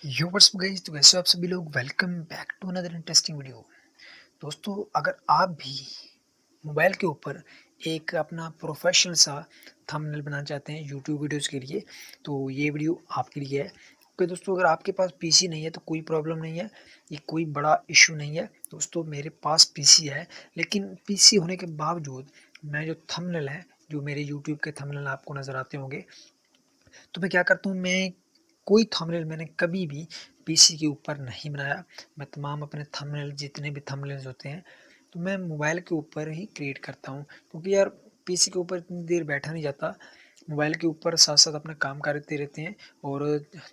Yo what's up guys, तो कैसे हो आप सभी लोग। Welcome back to another interesting video. दोस्तों, अगर आप भी मोबाइल के ऊपर एक अपना प्रोफेशनल सा थंबनेल बनाना चाहते हैं यूट्यूब वीडियोस के लिए, तो ये वीडियो आपके लिए है। ओके दोस्तों, अगर आपके पास पीसी नहीं है तो कोई प्रॉब्लम नहीं है, ये कोई बड़ा इशू नहीं है। दोस्तों, मेरे पास पीसी है, लेकिन पीसी होने के बावजूद मैं जो थंबनेल है, जो मेरे यूट्यूब के थंबनेल आपको नज़र आते होंगे, तो मैं क्या करता हूँ, मैं कोई थंबनेल मैंने कभी भी पीसी के ऊपर नहीं बनाया। मैं तमाम अपने थंबनेल, जितने भी थंबनेल्स होते हैं, तो मैं मोबाइल के ऊपर ही क्रिएट करता हूँ, क्योंकि यार पीसी के ऊपर इतनी देर बैठा नहीं जाता। मोबाइल के ऊपर साथ साथ अपना काम करते रहते हैं और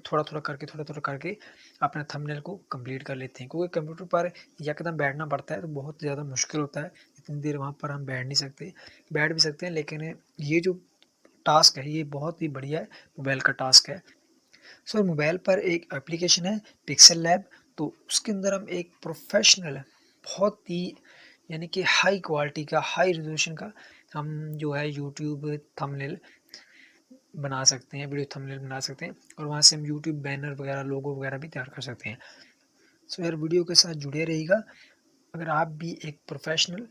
थोड़ा थोड़ा करके अपने थंबनेल को कंप्लीट कर लेते हैं, क्योंकि कंप्यूटर पर यकदम बैठना पड़ता है तो बहुत ज़्यादा मुश्किल होता है। इतनी देर वहाँ पर हम बैठ नहीं सकते, बैठ भी सकते हैं, लेकिन ये जो टास्क है ये बहुत ही बढ़िया है, मोबाइल का टास्क है। सो मोबाइल पर एक एप्लीकेशन है पिक्सल लैब, तो उसके अंदर हम एक प्रोफेशनल बहुत ही यानी कि हाई क्वालिटी का, हाई रेजोल्यूशन का हम जो है यूट्यूब थंबनेल बना सकते हैं, वीडियो थंबनेल बना सकते हैं, और वहाँ से हम यूट्यूब बैनर वगैरह, लोगो वगैरह भी तैयार कर सकते हैं। सो यार वीडियो के साथ जुड़े रहिएगा अगर आप भी एक प्रोफेशनल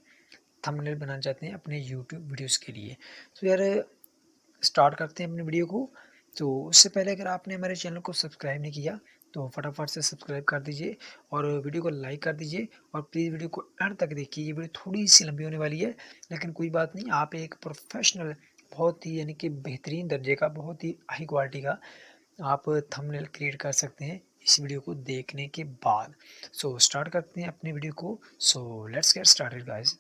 थंबनेल बनाना चाहते हैं अपने यूट्यूब वीडियोस के लिए। तो यार स्टार्ट करते हैं अपनी वीडियो को। तो उससे पहले अगर आपने हमारे चैनल को सब्सक्राइब नहीं किया तो फटाफट से सब्सक्राइब कर दीजिए और वीडियो को लाइक कर दीजिए, और प्लीज़ वीडियो को एंड तक देखिए। ये वीडियो थोड़ी सी लंबी होने वाली है, लेकिन कोई बात नहीं, आप एक प्रोफेशनल, बहुत ही यानी कि बेहतरीन दर्जे का, बहुत ही हाई क्वालिटी का आप थंबनेल क्रिएट कर सकते हैं इस वीडियो को देखने के बाद। सो स्टार्ट करते हैं अपनी वीडियो को। So let's get started guys.